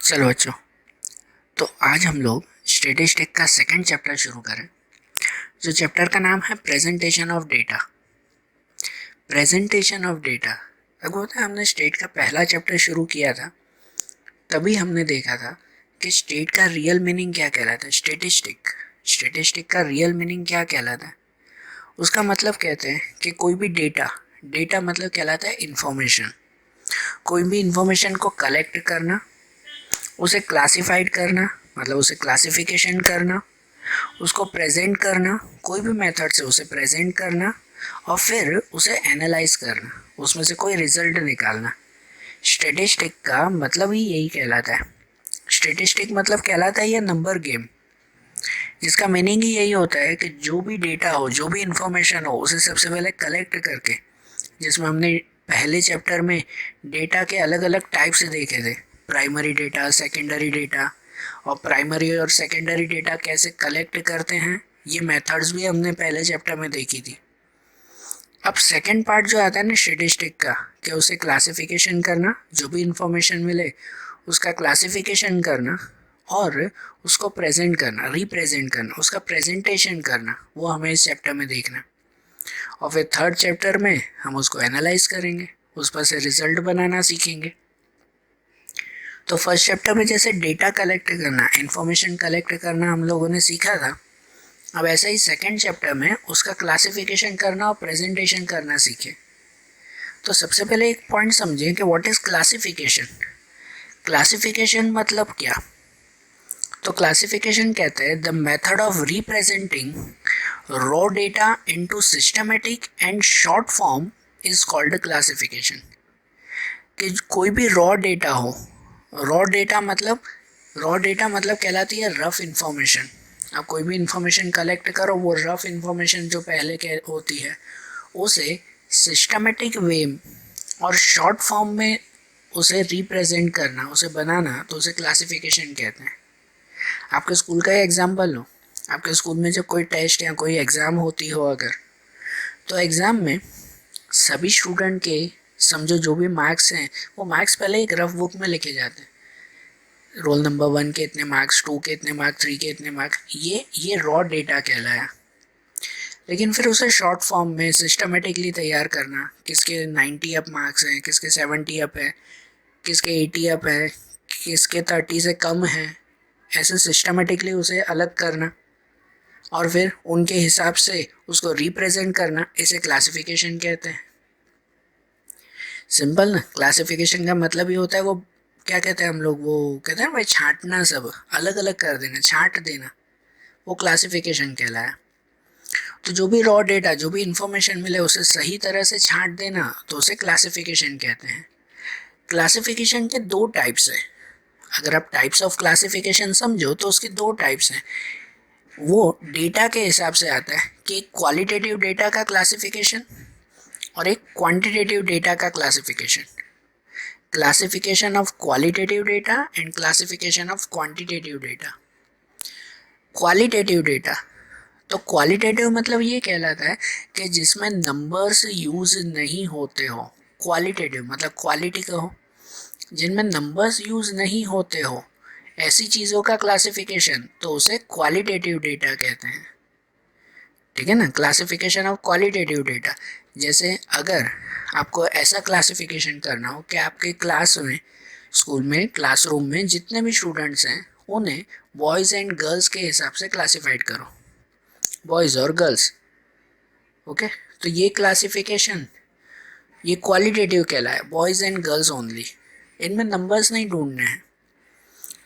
चलो बच्चों, तो आज हम लोग स्टैटिस्टिक का सेकंड चैप्टर शुरू करें। जो चैप्टर का नाम है presentation of data. Presentation of data अब होता है, हमने स्टेट का पहला चैप्टर शुरू किया था, तभी हमने देखा था कि स्टेट का रियल मीनिंग क्या कहलाता है। स्टैटिस्टिक का रियल मीनिंग क्या कहलाता है, उसका मतलब कहते हैं कि कोई भी डेटा मतलब कहलाता है इंफॉर्मेशन। कोई भी इंफॉर्मेशन को कलेक्ट करना, उसे क्लासिफाइड करना मतलब उसे क्लासिफिकेशन करना, उसको प्रेजेंट करना, कोई भी मेथड से उसे प्रेजेंट करना और फिर उसे एनालाइज करना, उसमें से कोई रिजल्ट निकालना। स्टैटिस्टिक का मतलब ही यही कहलाता है। स्टैटिस्टिक मतलब कहलाता है ये नंबर गेम, जिसका मीनिंग ही यही होता है कि जो भी डेटा हो, जो भी इंफॉर्मेशन हो, उसे सबसे पहले कलेक्ट करके, जिसमें हमने पहले चैप्टर में डेटा के अलग अलग टाइप्स देखे थे, प्राइमरी डेटा, सेकेंडरी डेटा, और प्राइमरी और सेकेंडरी डेटा कैसे कलेक्ट करते हैं, ये मेथड्स भी हमने पहले चैप्टर में देखी थी। अब सेकंड पार्ट जो आता है ना स्टैटिस्टिक का, कि उसे क्लासिफिकेशन करना, जो भी इंफॉर्मेशन मिले उसका क्लासिफिकेशन करना और उसको प्रेजेंट करना, रिप्रेजेंट करना, उसका प्रेजेंटेशन करना, वो हमें इस चैप्टर में देखना। और फिर थर्ड चैप्टर में हम उसको एनालाइज करेंगे, उस पर से रिजल्ट बनाना सीखेंगे। तो फर्स्ट चैप्टर में जैसे डेटा कलेक्ट करना, इंफॉर्मेशन कलेक्ट करना हम लोगों ने सीखा था, अब ऐसा ही सेकंड चैप्टर में उसका क्लासिफिकेशन करना और प्रेजेंटेशन करना सीखे। तो सबसे पहले एक पॉइंट समझें कि व्हाट इज क्लासिफिकेशन। क्लासिफिकेशन मतलब क्या? तो क्लासिफिकेशन कहते हैं the method of representing raw data into systematic and short form is called classification. कि कोई भी रॉ डेटा हो, रॉ डेटा मतलब कहलाती है रफ इंफॉर्मेशन। आप कोई भी इंफॉर्मेशन कलेक्ट करो, वो रफ इंफॉर्मेशन जो पहले के होती है उसे सिस्टमेटिक वे और शॉर्ट फॉर्म में उसे रिप्रेजेंट करना, उसे बनाना, तो उसे क्लासिफिकेशन कहते हैं। आपके स्कूल का एग्जाम्पल लो, आपके स्कूल में जब कोई टेस्ट या कोई एग्ज़ाम होती हो अगर, तो एग्ज़ाम में सभी स्टूडेंट के समझो जो भी मार्क्स हैं वो मार्क्स पहले एक रफ बुक में लिखे जाते हैं। रोल नंबर 1 के इतने मार्क्स, 2 के इतने मार्क्स, 3 के इतने मार्क्स, ये रॉ डेटा कहलाया। लेकिन फिर उसे शॉर्ट फॉर्म में सिस्टमेटिकली तैयार करना, किसके 90 अप मार्क्स हैं, किसके 70 अप है, किसके 80 अप है, किसके 30 से कम है, ऐसे सिस्टमेटिकली उसे अलग करना और फिर उनके हिसाब से उसको रिप्रेजेंट करना, इसे क्लासिफिकेशन कहते हैं। सिंपल ना, क्लासिफिकेशन का मतलब ही होता है वो क्या कहते हैं हम लोग, वो कहते हैं भाई छांटना, सब अलग अलग कर देना, छांट देना, वो क्लासिफिकेशन कहलाया। तो जो भी रॉ डेटा, जो भी इंफॉर्मेशन मिले उसे सही तरह से छांट देना, तो उसे क्लासिफिकेशन कहते हैं। क्लासिफिकेशन के दो टाइप्स हैं। अगर आप टाइप्स ऑफ क्लासिफिकेशन समझो तो उसके दो टाइप्स हैं। वो डेटा के हिसाब से आता है कि एक क्वालिटेटिव डेटा का क्लासिफिकेशन और एक क्वांटिटेटिव डेटा का classification. Classification of qualitative data and classification of quantitative data. Qualitative data, तो क्वालिटेटिव मतलब ये कहलाता है कि जिसमें नंबर्स यूज नहीं होते हो। क्वालिटेटिव मतलब क्वालिटी का हो, जिनमें नंबर्स यूज नहीं होते हो, ऐसी चीज़ों का क्लासिफिकेशन, तो उसे क्वालिटेटिव डेटा कहते हैं। ठीक है ना, क्लासिफिकेशन ऑफ क्वालिटेटिव डेटा। जैसे अगर आपको ऐसा क्लासिफिकेशन करना हो कि आपके क्लास में, स्कूल में, क्लासरूम में जितने भी स्टूडेंट्स हैं उन्हें बॉयज़ एंड गर्ल्स के हिसाब से क्लासिफाइड करो, बॉयज़ और गर्ल्स। ओके, तो ये क्लासिफिकेशन, ये क्वालिटेटिव कहलाए, बॉयज़ एंड गर्ल्स ओनली, इनमें नंबर्स नहीं ढूंढने हैं।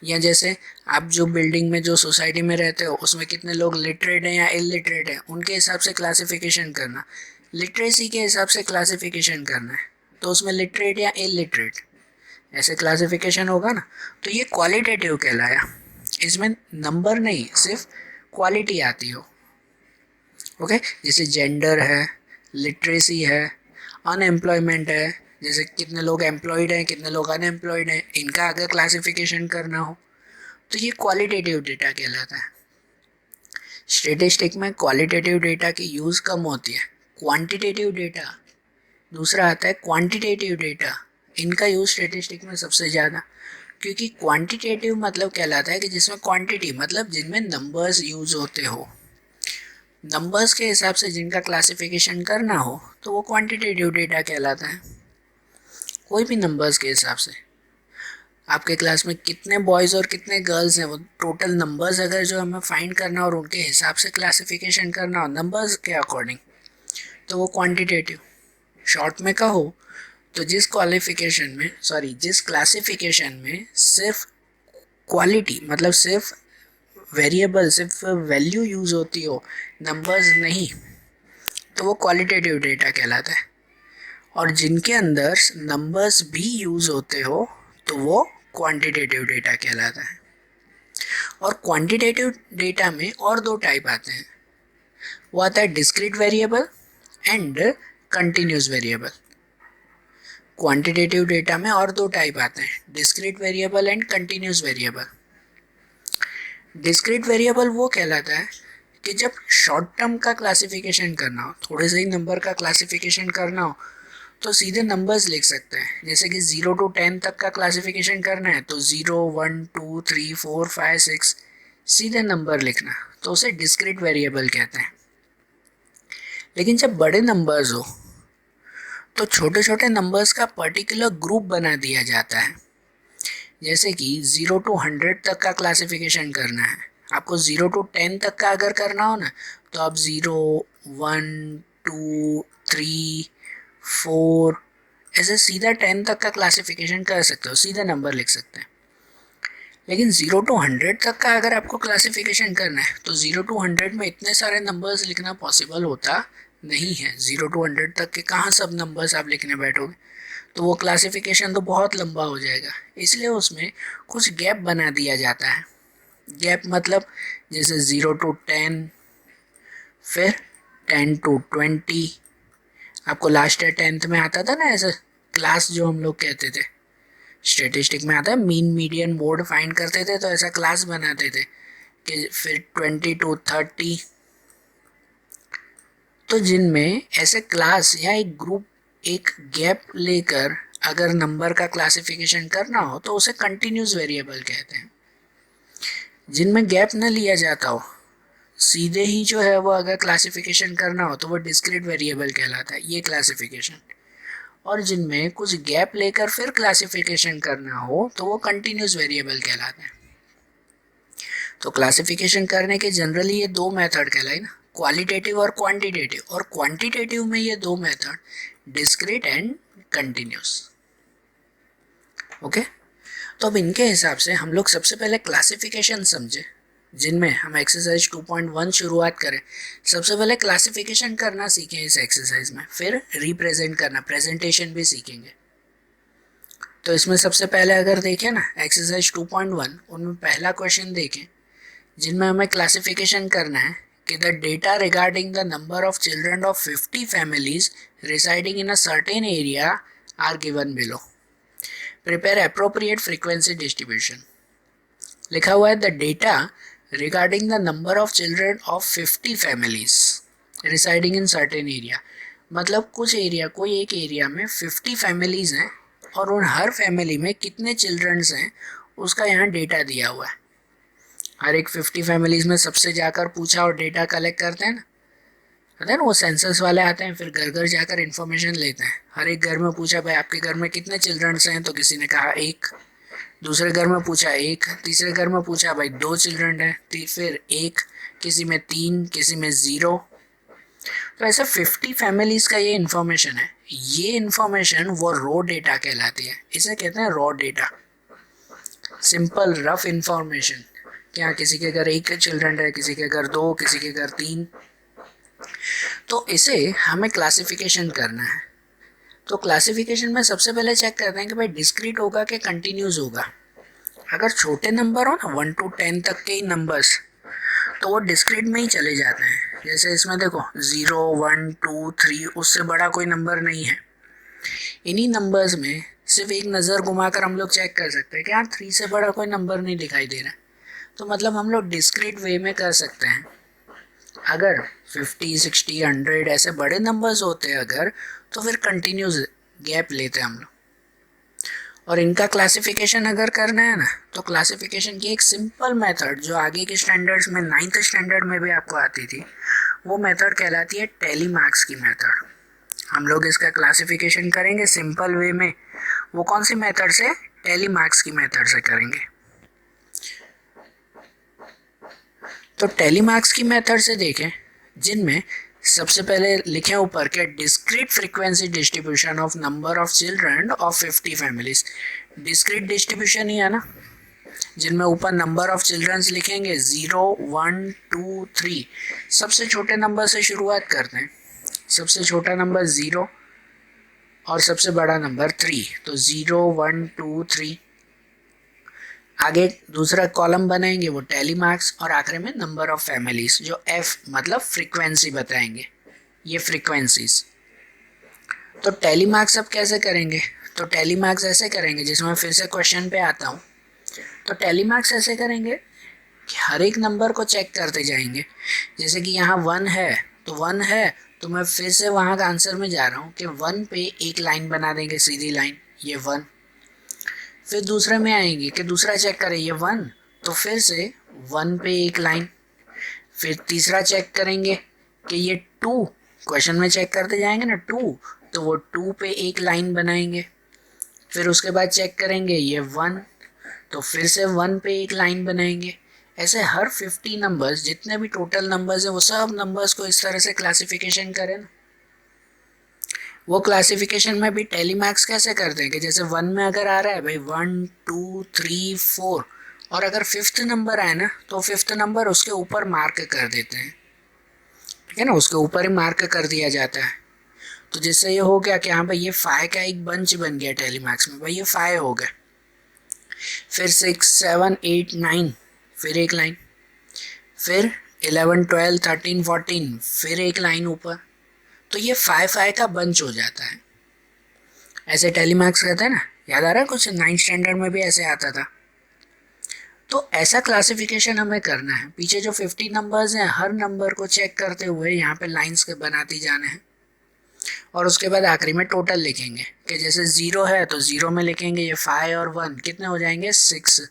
या जैसे आप जो बिल्डिंग में, जो सोसाइटी में रहते हो, उसमें कितने लोग लिटरेट हैं या इलिटरेट हैं, उनके हिसाब से क्लासिफिकेशन करना, लिटरेसी के हिसाब से क्लासिफिकेशन करना है, तो उसमें लिटरेट या इलिटरेट ऐसे क्लासिफिकेशन होगा ना, तो ये क्वालिटेटिव कहलाया। इसमें नंबर नहीं, सिर्फ क्वालिटी आती हो। ओके, जैसे जेंडर है, लिटरेसी है, अनएम्प्लॉयमेंट है, जैसे कितने लोग एम्प्लॉयड हैं, कितने लोग अनएम्प्लॉयड हैं, इनका अगर क्लासिफिकेशन करना हो तो ये क्वालिटेटिव डेटा कहलाता है। स्टैटिस्टिक में क्वालिटेटिव डेटा की यूज़ कम होती है, क्वांटिटेटिव डेटा दूसरा आता है, क्वांटिटेटिव डेटा, इनका यूज़ स्टैटिस्टिक में सबसे ज़्यादा। क्योंकि क्वांटिटेटिव मतलब कहलाता है कि जिसमें क्वांटिटी मतलब जिनमें नंबर्स यूज होते हो, नंबर्स के हिसाब से जिनका क्लासिफिकेशन करना हो तो वो क्वांटिटेटिव डेटा कहलाता है। कोई भी नंबर्स के हिसाब से, आपके क्लास में कितने बॉयज़ और कितने गर्ल्स हैं, वो टोटल नंबर्स अगर जो हमें फाइंड करना और उनके हिसाब से क्लासिफिकेशन करना हो नंबर्स के अकॉर्डिंग, तो वो क्वांटिटेटिव। शॉर्ट में कहो तो जिस क्लासिफिकेशन में सिर्फ क्वालिटी मतलब सिर्फ वेरिएबल सिर्फ वैल्यू यूज़ होती हो, नंबर्स नहीं, तो वो क्वालिटेटिव डेटा कहलाता है। और जिनके अंदर नंबर्स भी यूज़ होते हो तो वो क्वांटिटेटिव डेटा कहलाता है। और क्वांटिटेटिव डेटा में और दो टाइप आते हैं, वो आता है discrete variable and continuous variable. Quantitative data में और दो टाइप आते हैं, discrete variable and continuous variable. Discrete variable वो कहलाता है कि जब शॉर्ट टर्म का क्लासिफिकेशन करना हो, थोड़े से ही नंबर का क्लासिफिकेशन करना हो तो सीधे नंबर्स लिख सकते हैं। जैसे कि 0 to 10 तक का क्लासिफिकेशन करना है तो 0, 1, 2, 3, 4, 5, 6 सीधे नंबर लिखना, तो उसे डिस्क्रीट वेरिएबल कहते हैं। लेकिन जब बड़े नंबर्स हो तो छोटे छोटे नंबर्स का पर्टिकुलर ग्रुप बना दिया जाता है। जैसे कि 0 to 100 तक का क्लासिफिकेशन करना है, आपको 0 to 10 तक का अगर करना हो ना तो आप 0, 1, 2, 3, 4 ऐसे सीधा 10 तक का क्लासिफिकेशन कर सकते हो, सीधा नंबर लिख सकते हैं। लेकिन 0 to 100 तक का अगर आपको क्लासिफिकेशन करना है तो 0 to 100 में इतने सारे नंबर्स लिखना पॉसिबल होता नहीं है। 0 to 100 तक के कहाँ सब नंबर्स आप लिखने बैठोगे, तो वो क्लासिफिकेशन तो बहुत लंबा हो जाएगा। इसलिए उसमें कुछ गैप बना दिया जाता है। गैप मतलब जैसे 0 to 10, फिर 10 to 20। आपको लास्ट ईयर 10th में आता था ना ऐसा क्लास, जो हम लोग कहते थे स्टेटिस्टिक में आता है, मीन मीडियन मोड फाइंड करते थे तो ऐसा क्लास बनाते थे कि फिर 20 to 30। तो जिनमें ऐसे क्लास या एक ग्रुप एक गैप लेकर अगर नंबर का क्लासिफिकेशन करना हो तो उसे कंटिन्यूस वेरिएबल कहते हैं। जिनमें गैप न लिया जाता हो, सीधे ही जो है वो अगर क्लासिफिकेशन करना हो तो वो डिस्क्रीट वेरिएबल कहलाता है, ये क्लासिफिकेशन। और जिनमें कुछ गैप लेकर फिर क्लासिफिकेशन करना हो तो वो कंटिन्यूस वेरिएबल कहलाता है। तो क्लासिफिकेशन करने के जनरली ये दो मेथड कहलाए ना, क्वालिटेटिव और क्वांटिटेटिव। और क्वांटिटेटिव में ये दो method discrete and continuous. Okay, तो अब इनके हिसाब से हम लोग सबसे पहले क्लासिफिकेशन समझे, जिनमें हम एक्सरसाइज 2.1 शुरुआत करें। सबसे पहले क्लासिफिकेशन करना सीखें इस एक्सरसाइज में, फिर रिप्रेजेंट करना, प्रेजेंटेशन भी सीखेंगे। तो इसमें सबसे पहले अगर देखें ना एक्सरसाइज 2.1, उनमें पहला क्वेश्चन देखें जिनमें हमें क्लासिफिकेशन करना है कि the data regarding the number of children of 50 families residing in a certain area are given below. Prepare appropriate frequency distribution. लिखा हुआ है the data regarding the number of children of 50 families residing in certain area, मतलब कुछ area, कोई एक area में 50 families हैं और उन हर फैमिली में कितने चिल्ड्रंस हैं उसका यहाँ डेटा दिया हुआ है। हर एक 50 फैमिलीज में सबसे जाकर पूछा और डेटा कलेक्ट करते हैं ना, पता है ना, वो सेंसस वाले आते हैं फिर घर घर जाकर इन्फॉर्मेशन लेते हैं। हर एक घर में पूछा भाई आपके घर में कितने चिल्ड्रंस हैं, तो किसी ने कहा एक। दूसरे घर में पूछा एक, तीसरे घर में पूछा भाई 2 चिल्ड्रन हैं, फिर एक, किसी में 3, किसी में 0। तो ऐसा 50 फैमिलीज का ये इन्फॉर्मेशन है। ये इन्फॉर्मेशन वो रॉ डेटा कहलाती है, इसे कहते हैं raw data, simple rough information. क्या किसी के घर एक चिल्ड्रन है, किसी के घर 2, किसी के घर 3। तो इसे हमें क्लासिफिकेशन करना है। तो क्लासिफिकेशन में सबसे पहले चेक करते हैं कि भाई डिस्क्रीट होगा कि कंटिन्यूस होगा। अगर छोटे नंबर हो ना 1 to 10 तक के ही नंबर्स, तो वो डिस्क्रीट में ही चले जाते हैं। जैसे इसमें देखो 0, 1, 2, 3, उससे बड़ा कोई नंबर नहीं है। इन्हीं नंबर्स में सिर्फ एक नज़र घुमाकर हम लोग चेक कर सकते हैं कि हाँ 3 से बड़ा कोई नंबर नहीं दिखाई दे रहा है, तो मतलब हम लोग डिस्क्रीट वे में कर सकते हैं। अगर 50, 60, 100 ऐसे बड़े नंबर्स होते हैं अगर, तो फिर कंटिन्यूस गैप लेते हैं हम लोग। और इनका क्लासिफिकेशन अगर करना है ना, तो क्लासिफिकेशन की एक सिंपल मेथड जो आगे के स्टैंडर्ड्स में 9th स्टैंडर्ड में भी आपको आती थी, वो मेथड कहलाती है टेली मार्क्स की मेथड। हम लोग इसका क्लासिफिकेशन करेंगे सिंपल वे में। वो कौन सी मेथड से? टेली मार्क्स की मेथड से करेंगे। तो टेली मार्क्स की मेथड से देखें, जिनमें सबसे पहले लिखे ऊपर के discrete frequency distribution of number of children of 50 families. Discrete distribution ही है ना, जिनमें ऊपर नंबर ऑफ चिल्ड्रंस लिखेंगे 0, 1, 2, 3। सबसे छोटे नंबर से शुरुआत करते हैं। सबसे छोटा नंबर 0 और सबसे बड़ा नंबर 3, तो 0, 1, 2, 3। आगे दूसरा कॉलम बनाएंगे वो टेली मार्क्स, और आखिर में नंबर ऑफ फैमिलीज जो F मतलब फ्रीक्वेंसी बताएंगे, ये फ्रीक्वेंसीज। तो टेली मार्क्स अब कैसे करेंगे? तो टेली मार्क्स ऐसे करेंगे, जिसमें फिर से क्वेश्चन पे आता हूँ। तो टेली मार्क्स ऐसे करेंगे कि हर एक नंबर को चेक करते जाएंगे। जैसे कि यहाँ 1 है, तो 1 है तो मैं फिर से वहाँ का आंसर में जा रहा हूँ कि 1 पे एक लाइन बना देंगे, सीधी लाइन, ये 1। फिर दूसरे में आएंगे कि दूसरा चेक करें, ये 1, तो फिर से 1 पे एक लाइन। फिर तीसरा चेक करेंगे कि ये 2, क्वेश्चन में चेक करते जाएंगे ना 2, तो वो 2 पे एक लाइन बनाएंगे। फिर उसके बाद चेक करेंगे ये 1, तो फिर से 1 पे एक लाइन बनाएंगे। ऐसे हर 50 नंबर्स, जितने भी टोटल नंबर्स हैं, वो सब नंबर्स को इस तरह से क्लासिफिकेशन करें ना। वो क्लासिफिकेशन में भी टेली मार्क्स कैसे करते हैं कि जैसे 1 में अगर आ रहा है भाई 1, 2, 3, 4, और अगर 5th नंबर आए ना, तो 5th नंबर उसके ऊपर मार्क कर देते हैं, ठीक है ना, उसके ऊपर ही मार्क कर दिया जाता है। तो जिससे ये हो गया कि हाँ भाई ये 5 का एक बंच बन गया टेली मार्क्स में, भाई ये 5 हो गए। फिर 6, 7, 8, 9, फिर एक लाइन। फिर 11, 12, 13, 14, फिर एक लाइन ऊपर। तो ये 5 का बंच हो जाता है। ऐसे टेली मार्क्स कहते हैं ना, याद आ रहा है कुछ 9th स्टैंडर्ड में भी ऐसे आता था। तो ऐसा क्लासिफिकेशन हमें करना है। पीछे जो 50 नंबर्स हैं, हर नंबर को चेक करते हुए यहाँ पे लाइंस के बनाती जाने हैं, और उसके बाद आखिरी में टोटल लिखेंगे कि जैसे 0 है तो 0 में लिखेंगे ये 5 और 1, कितने हो जाएंगे? 6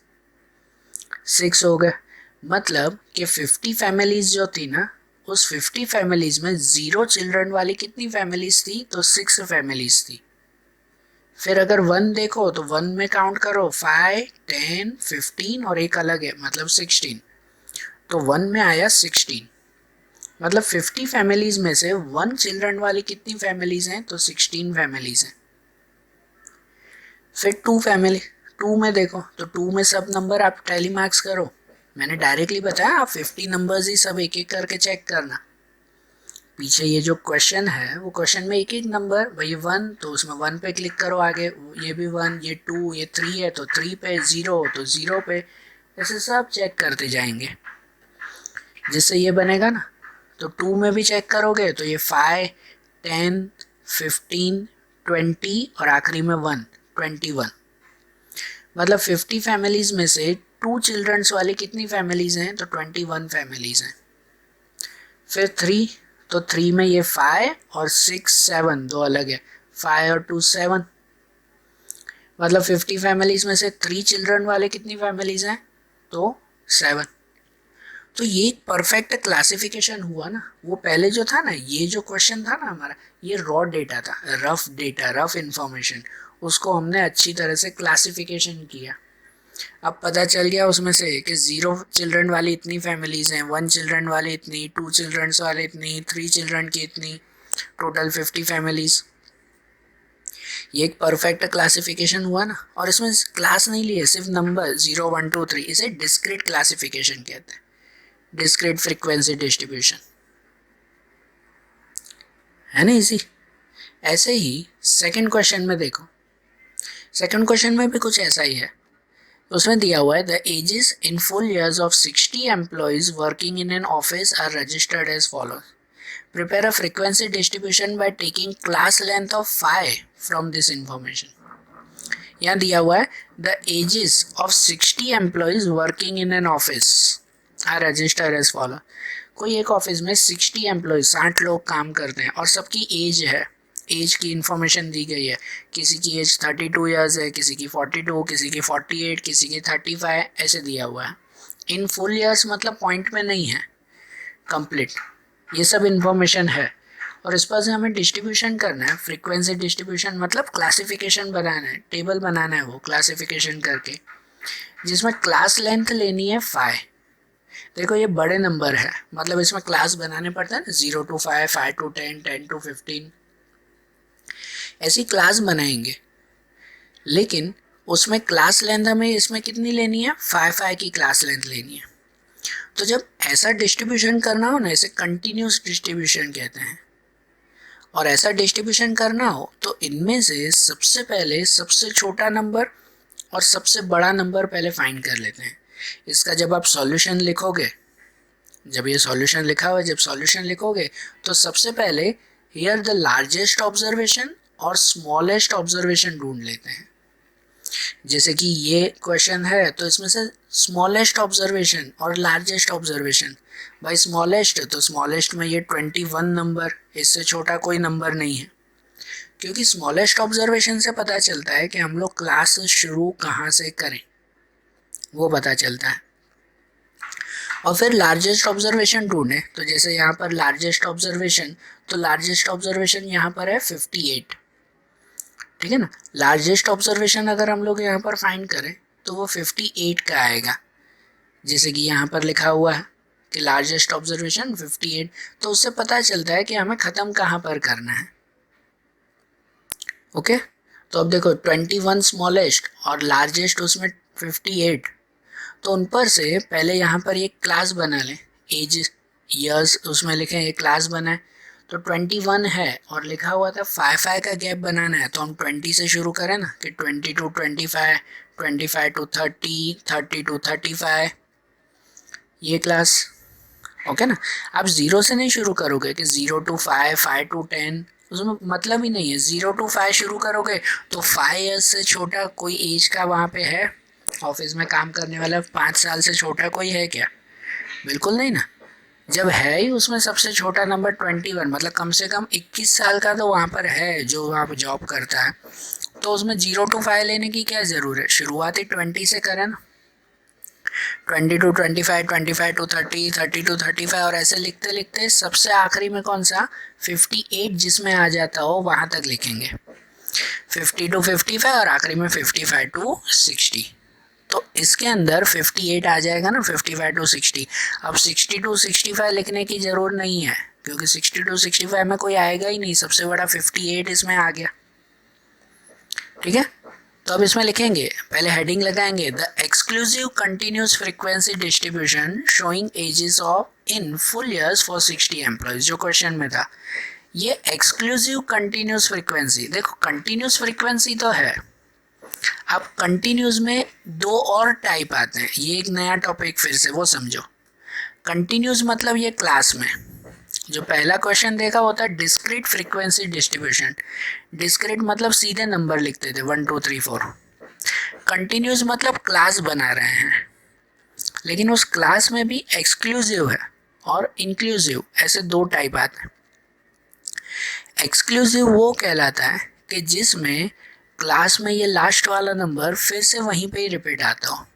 हो गए। मतलब कि 50 फैमिलीज जो थी ना, उस 50 फैमिलीज में 0 चिल्ड्रन वाली कितनी फैमिलीज थी? तो 6 फैमिलीज थी। फिर अगर 1 देखो तो 1 में काउंट करो 5, 10, 15 और एक अलग है, मतलब 16। तो 1 में आया 16। मतलब 50 फैमिलीज में से 1 चिल्ड्रन वाली कितनी फैमिलीज हैं? तो 16 फैमिलीज हैं। फिर 2 फैमिली, 2 में देखो तो 2 में सब नंबर आप टैली मार्क्स करो। मैंने डायरेक्टली बताया आप 50 नंबर्स ही सब एक एक करके चेक करना। पीछे ये जो क्वेश्चन है, वो क्वेश्चन में एक एक नंबर, भाई 1 तो उसमें 1 पे क्लिक करो, आगे ये भी 1, ये 2, ये 3 है तो 3 पे, 0 तो 0 पे, ऐसे सब चेक करते जाएंगे। जिससे ये बनेगा ना, तो 2 में भी चेक करोगे तो ये 5, 10, 15, 20 और आखिरी में 1, 21। मतलब 50 फैमिलीज में से 2 चिल्ड्रंस वाली कितनी फैमिलीज हैं? तो 21 फैमिलीज हैं। फिर 3, तो 3 में ये 5 और 6, 7 दो अलग है, 5 और 2, 7। मतलब 50 फैमिलीज में से 3 चिल्ड्रन वाले कितनी फैमिलीज हैं? तो 7। तो ये एक परफेक्ट क्लासिफिकेशन हुआ ना। वो पहले जो था ना, ये जो क्वेश्चन था ना हमारा, ये रॉ डेटा था, रफ डेटा, रफ इंफॉर्मेशन, उसको हमने अच्छी तरह से क्लासिफिकेशन किया। अब पता चल गया उसमें से कि 0 चिल्ड्रन वाली इतनी फैमिलीज हैं, 1 चिल्ड्रन वाले इतनी, 2 चिल्ड्रन वाले इतनी, 3 चिल्ड्रन की इतनी, टोटल 50 फैमिलीज। ये एक परफेक्ट क्लासिफिकेशन हुआ ना। और इसमें क्लास नहीं लिए, सिर्फ नंबर 0, 1, 2, 3। इसे डिस्क्रीट क्लासिफिकेशन कहते हैं, डिस्क्रीट फ्रीक्वेंसी डिस्ट्रीब्यूशन, है ना इजी। ऐसे ही सेकंड क्वेश्चन में देखो, सेकंड क्वेश्चन में भी कुछ ऐसा ही है। उसमें दिया हुआ है the ages in full years of 60 employees working in an office are registered as follows. Prepare a frequency distribution by taking class length of 5 from this information. यहाँ दिया हुआ है the ages of 60 employees working in an office are registered as follow. कोई एक office में 60 employees, 60 लोग काम करते हैं और सबकी एज है एज की इंफॉर्मेशन दी गई है, किसी की एज 32 ईयर्स है, किसी की 42, किसी की 48, किसी की 35 ऐसे दिया हुआ है। इन फुल ईयर्स मतलब पॉइंट में नहीं है, कंप्लीट, ये सब इंफॉर्मेशन है। और इस पर से हमें डिस्ट्रीब्यूशन करना है, फ्रीक्वेंसी डिस्ट्रीब्यूशन मतलब क्लासिफिकेशन बनाना है, टेबल बनाना है वो क्लासिफिकेशन करके, जिसमें क्लास लेंथ लेनी है 5। देखो ये बड़े नंबर है, मतलब इसमें क्लास बनाने पड़ता है ना, 0 to 5, 5 to 10, 10 to 15, ऐसी क्लास बनाएंगे। लेकिन उसमें क्लास लेंथ हमें इसमें कितनी लेनी है, 5 की क्लास लेंथ लेनी है। तो जब ऐसा डिस्ट्रीब्यूशन करना हो ना, इसे कंटिन्यूस डिस्ट्रीब्यूशन कहते हैं। और ऐसा डिस्ट्रीब्यूशन करना हो तो इनमें से सबसे पहले सबसे छोटा नंबर और सबसे बड़ा नंबर पहले फाइंड कर लेते हैं। इसका जब आप सॉल्यूशन लिखोगे, जब ये सॉल्यूशन लिखा हुआ है, जब सॉल्यूशन लिखोगे तो सबसे पहले हियर द लार्जेस्ट ऑब्जर्वेशन और स्मॉलेस्ट ऑब्जर्वेशन ढूंढ लेते हैं। जैसे कि ये क्वेश्चन है तो इसमें से स्मॉलेस्ट ऑब्जर्वेशन और लार्जेस्ट ऑब्जर्वेशन, भाई स्मॉलेस्ट तो स्मॉलेस्ट में ये 21 नंबर, इससे छोटा कोई नंबर नहीं है, क्योंकि स्मॉलेस्ट ऑब्जर्वेशन से पता चलता है कि हम लोग क्लास शुरू कहाँ से करें, वो पता चलता है। और फिर लार्जेस्ट ऑब्जर्वेशन ढूंढें, तो जैसे यहाँ पर लार्जेस्ट ऑब्जर्वेशन, तो लार्जेस्ट ऑब्जर्वेशन यहाँ पर है 58, ठीक है ना। लार्जेस्ट ऑब्जर्वेशन अगर हम लोग यहाँ पर फाइंड करें तो वो 58 का आएगा, जैसे कि यहाँ पर लिखा हुआ है कि लार्जेस्ट ऑब्जर्वेशन 58, तो उससे पता चलता है कि हमें ख़त्म कहाँ पर करना है। ओके, तो अब देखो 21 स्मॉलेस्ट और लार्जेस्ट उसमें 58, तो उन पर से पहले यहाँ पर एक क्लास बना लें, एज ईयर्स उसमें लिखें, एक क्लास बनाए। तो 21 है और लिखा हुआ था 5 का गैप बनाना है, तो हम 20 से शुरू करें ना, कि 20 to 25, 25 to 30, 30 to 35, ये क्लास। ओके ना, आप 0 से नहीं शुरू करोगे कि 0 to 5, 5 to 10, उसमें मतलब ही नहीं है। 0 to 5 शुरू करोगे तो 5 ईयर्स से छोटा कोई एज का वहाँ पे है, ऑफिस में काम करने वाला 5 साल से छोटा कोई है क्या? बिल्कुल नहीं ना। जब है ही उसमें सबसे छोटा नंबर 21, मतलब कम से कम 21 साल का तो वहाँ पर है जो वहाँ पर जॉब करता है, तो उसमें 0 to 5 लेने की क्या ज़रूरत है, शुरुआत ही 20 से करें ना। 20 to 25, 25 to 30, 30 to 35, और ऐसे लिखते लिखते सबसे आखिरी में कौन सा 58 जिसमें आ जाता हो वहाँ तक लिखेंगे, 50 to 55 और आखिरी में 55 to 60। तो इसके अंदर 58 आ जाएगा ना, 55 to 60। अब 60 to 65 लिखने की ज़रूरत नहीं है, क्योंकि 60 to 65 में कोई आएगा ही नहीं, सबसे बड़ा 58 इसमें आ गया, ठीक है। तो अब इसमें लिखेंगे, पहले हेडिंग लगाएंगे, the exclusive continuous frequency distribution showing ages of in full years for 60 employees, जो क्वेश्चन में था। ये एक्सक्लूसिव कंटिन्यूस फ्रीक्वेंसी, देखो कंटिन्यूस फ्रीक्वेंसी तो है, अब कंटिन्यूस में दो और टाइप आते हैं, ये एक नया टॉपिक फिर से वो समझो। कंटिन्यूस मतलब ये क्लास में जो पहला क्वेश्चन देखा होता है डिस्क्रीट फ्रीक्वेंसी डिस्ट्रीब्यूशन, डिस्क्रीट मतलब सीधे नंबर लिखते थे 1 2 3 4, कंटिन्यूस मतलब क्लास बना रहे हैं, लेकिन उस क्लास में भी एक्सक्लूसिव है और इंक्लूसिव, ऐसे दो टाइप आते हैं। एक्सक्लूसिव वो कहलाता है कि जिसमें क्लास में ये लास्ट वाला नंबर फिर से वहीं पे ही रिपीट आता हो।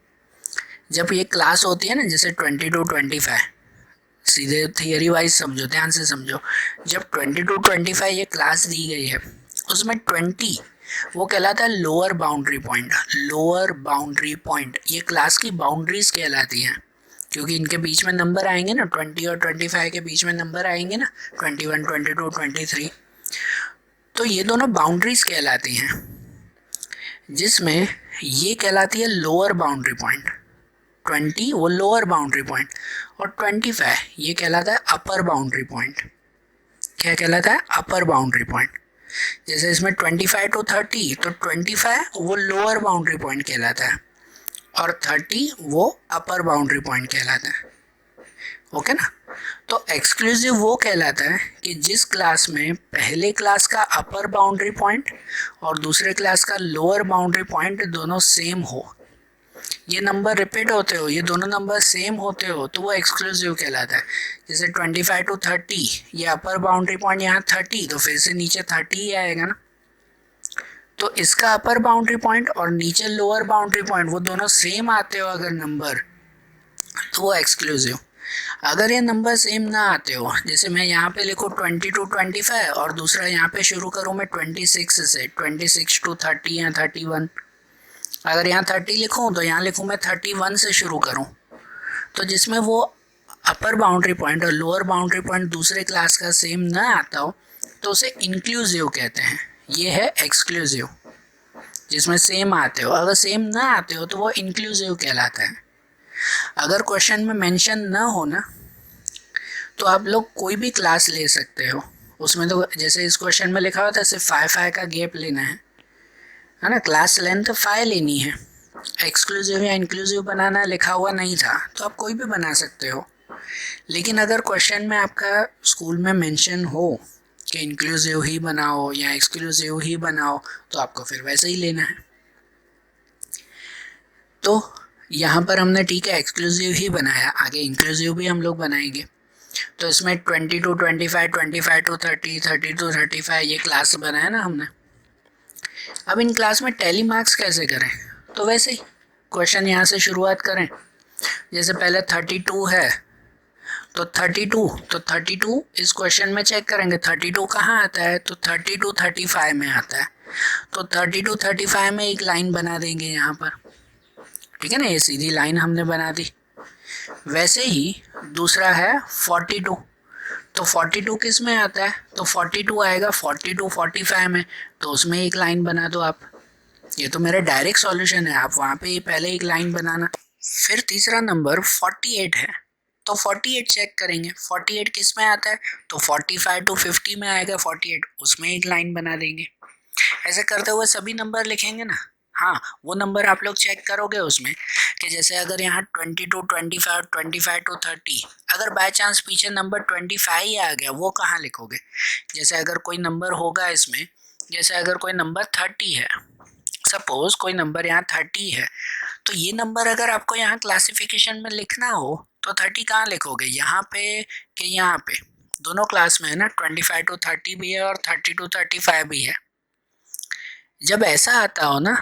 जब ये क्लास होती है ना, जैसे 20 to 25, सीधे थियरी वाइज समझो, ध्यान से समझो, जब 20 to 25 ये क्लास दी गई है, उसमें 20 वो कहलाता है lower boundary point, lower boundary point ये क्लास की बाउंड्रीज कहलाती हैं, क्योंकि इनके बीच में नंबर आएंगे ना, 20 और 25 के बीच में नंबर आएंगे ना, 21, 22, 23, तो ये दोनों बाउंड्रीज कहलाती हैं, जिसमें ये कहलाती है लोअर बाउंड्री पॉइंट, 20 वो लोअर बाउंड्री पॉइंट, और 25 ये कहलाता है अपर बाउंड्री पॉइंट। क्या कहलाता है? अपर बाउंड्री पॉइंट। जैसे इसमें 25 to 30, तो 25 वो लोअर बाउंड्री पॉइंट कहलाता है और 30 वो अपर बाउंड्री पॉइंट कहलाता है। ओके ना। तो एक्सक्लूसिव वो कहलाता है कि जिस क्लास में पहले क्लास का अपर बाउंड्री पॉइंट और दूसरे क्लास का लोअर बाउंड्री पॉइंट दोनों सेम हो, ये नंबर रिपीट होते हो, ये दोनों नंबर सेम होते हो, तो वो एक्सक्लूसिव कहलाता है। जैसे 25 to 30, ये अपर बाउंड्री पॉइंट यहाँ 30, तो फिर से नीचे 30 ही आएगा ना। तो इसका अपर बाउंड्री पॉइंट और नीचे लोअर बाउंड्री पॉइंट वो दोनों सेम आते हो अगर नंबर, तो वो एक्सक्लूसिव। अगर ये नंबर सेम ना आते हो, जैसे मैं यहाँ पे लिखूँ 20 to 25 और दूसरा यहाँ पे शुरू करूँ मैं 26 से, 26 to 30 या 31, अगर यहाँ 30 लिखूँ तो यहाँ लिखूँ मैं 31 से शुरू करूँ, तो जिसमें वो अपर बाउंड्री पॉइंट और लोअर बाउंड्री पॉइंट दूसरे क्लास का सेम ना आता हो, तो उसे इंक्लूसिव कहते हैं। ये है एक्सक्लूसिव, जिसमें सेम आते हो। अगर सेम ना आते हो तो वो इंक्लूसिव कहलाता है। अगर क्वेश्चन में मेंशन ना हो ना, तो आप लोग कोई भी क्लास ले सकते हो। उसमें तो जैसे इस क्वेश्चन में लिखा हुआ था सिर्फ 5 का गैप लेना है ना, क्लास लेंथ 5 लेनी है। एक्सक्लूसिव या इंक्लूसिव बनाना लिखा हुआ नहीं था, तो आप कोई भी बना सकते हो। लेकिन अगर क्वेश्चन में आपका स्कूल में मेंशन हो कि इंक्लूसिव ही बनाओ या एक्सक्लूसिव ही बनाओ, तो आपको फिर वैसे ही लेना है। तो यहाँ पर हमने ठीक है एक्सक्लूसिव ही बनाया, आगे इंक्लूसिव भी हम लोग बनाएंगे। तो इसमें 20 to 25, 25 to 30, 30 to 35 ये क्लास बनाया ना हमने। अब इन क्लास में टैली मार्क्स कैसे करें, तो वैसे ही क्वेश्चन यहाँ से शुरुआत करें। जैसे पहले 32 है, तो 32 इस क्वेश्चन में चेक करेंगे 32 कहाँ आता है, तो 32 35 में आता है। तो 32 35 में एक लाइन बना देंगे यहाँ पर, ठीक है ना, ये सीधी लाइन हमने बना दी। वैसे ही दूसरा है 42, तो 42 किस में आता है, तो 42 आएगा 42 45 में, तो उसमें एक लाइन बना दो आप। ये तो मेरा डायरेक्ट सॉल्यूशन है, आप वहाँ पे पहले एक लाइन बनाना। फिर तीसरा नंबर 48 है, तो 48 चेक करेंगे 48 किस में आता है, तो 45 to 50 में आएगा 48, उसमें एक लाइन बना देंगे। ऐसे करते हुए सभी नंबर लिखेंगे ना। हाँ, वो नंबर आप लोग चेक करोगे उसमें कि जैसे अगर यहाँ 20 to 25, 25 to 30, अगर बाय चांस पीछे नंबर 25 ही आ गया, वो कहाँ लिखोगे। जैसे अगर कोई नंबर होगा इसमें, जैसे अगर कोई नंबर 30 है, सपोज कोई नंबर यहाँ 30 है, तो ये नंबर अगर आपको यहाँ क्लासिफिकेशन में लिखना हो तो 30 कहाँ लिखोगे, यहाँ पे कि यहाँ पे, दोनों क्लास में है ना, 25 to 30 भी है और 30 to 35 भी है। जब ऐसा आता हो ना,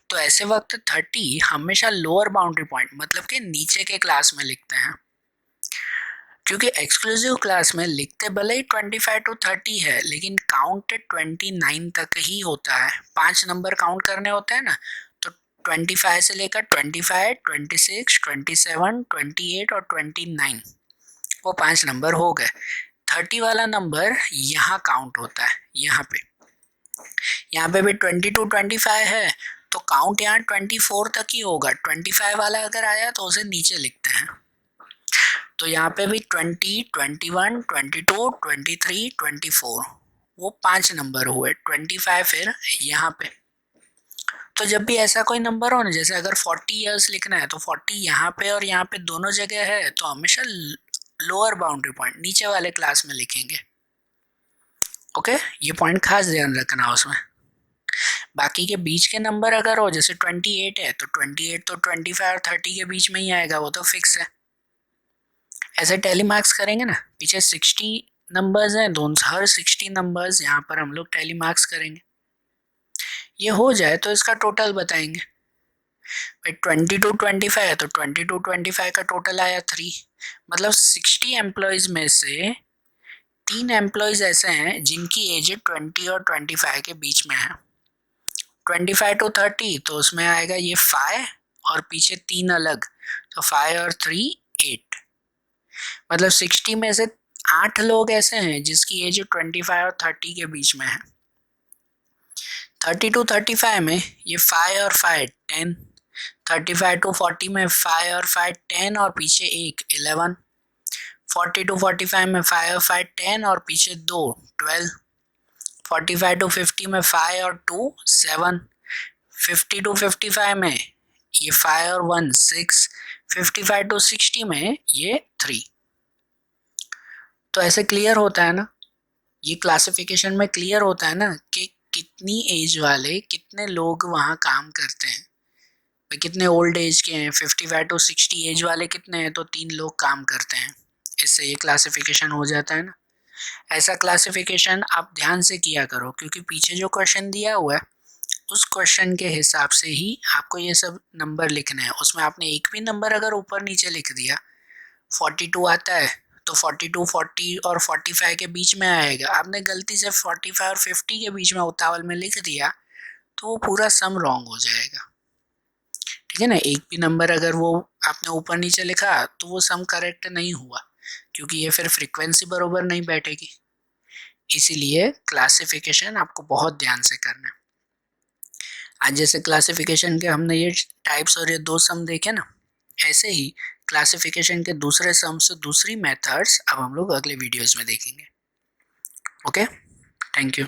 तो ऐसे वक्त 30 हमेशा लोअर बाउंड्री पॉइंट मतलब कि नीचे के क्लास में लिखते हैं, क्योंकि एक्सक्लूसिव क्लास में लिखते भले ही 25 to 30 है, लेकिन काउंट 29 तक ही होता है। 5 नंबर काउंट करने होते हैं ना, तो 25 से लेकर 25, 26, 27, 28 और 29, वो 5 नंबर हो गए। 30 वाला नंबर यहाँ काउंट होता है, यहाँ पे भी 20 to 25 है, तो काउंट यहाँ 24 तक ही होगा। 25 वाला अगर आया तो उसे नीचे लिखते हैं। तो यहाँ पे भी 20, 21, 22, 23, 24, वो 5 नंबर हुए। 25 फिर यहाँ पे। तो जब भी ऐसा कोई नंबर हो ना, जैसे अगर 40 ईयर्स लिखना है, तो 40 यहाँ पे और यहाँ पे दोनों जगह है, तो हमेशा लोअर बाउंड्री पॉइंट नीचे वाले क्लास में लिखेंगे। ओके, ये पॉइंट खास ध्यान रखना उसमें। बाकी के बीच के नंबर अगर हो, जैसे 28 है, तो 28 तो 25 और 30 के बीच में ही आएगा, वो तो फिक्स है। ऐसे टैली मार्क्स करेंगे ना, पीछे 60 नंबर्स हैं, दोनों हर 60 नंबर्स यहाँ पर हम लोग टैली मार्क्स करेंगे। ये हो जाए तो इसका टोटल बताएंगे। भाई 20 to 25 है, तो 20 to 25 का टोटल आया 3, मतलब 60 एम्प्लॉयज में से 3 एम्प्लॉयज ऐसे हैं जिनकी एज 20 और 25 के बीच में है। 25 to 30, तो उसमें आएगा ये 5 और पीछे 3 अलग, तो 5 और 3 8, मतलब 60 में से 8 लोग ऐसे हैं जिसकी एज 25 और 30 के बीच में है। 30 to 35 में ये 5 और 5 10, 35 to 40 में 5 और 5 10 और पीछे 1 11, 40 to 45 में 5 और 5 10 और पीछे 2 12, 45 to 50 में 5 और 2 7, 50 to 55 में ये 5 और 1 6, 55 to 60 में ये 3। तो ऐसे क्लियर होता है ना, ये क्लासिफिकेशन में क्लियर होता है ना कि कितनी एज वाले कितने लोग वहाँ काम करते हैं। भाई कितने ओल्ड एज के हैं, 55 टू 60 एज वाले कितने हैं, तो 3 लोग काम करते हैं। इससे ये क्लासिफिकेशन हो जाता है ना। ऐसा क्लासिफिकेशन आप ध्यान से किया करो, क्योंकि पीछे जो क्वेश्चन दिया हुआ है उस क्वेश्चन के हिसाब से ही आपको ये सब नंबर लिखने हैं। उसमें आपने एक भी नंबर अगर ऊपर नीचे लिख दिया, 42 आता है तो 42, 40 और 45 के बीच में आएगा। आपने गलती से 45 और 50 के बीच में उतावल में लिख दिया तो वो पूरा सम रॉन्ग हो जाएगा। ठीक है ना। एक भी नंबर अगर वो आपने ऊपर नीचे लिखा तो वो सम करेक्ट नहीं हुआ, क्योंकि ये फिर फ्रीक्वेंसी बरोबर नहीं बैठेगी। इसीलिए क्लासिफिकेशन आपको बहुत ध्यान से करना है। आज जैसे क्लासिफिकेशन के हमने ये टाइप्स और ये 2 सम देखे ना, ऐसे ही क्लासिफिकेशन के दूसरे सम से दूसरी मेथड्स अब हम लोग अगले वीडियोस में देखेंगे। Okay, thank you.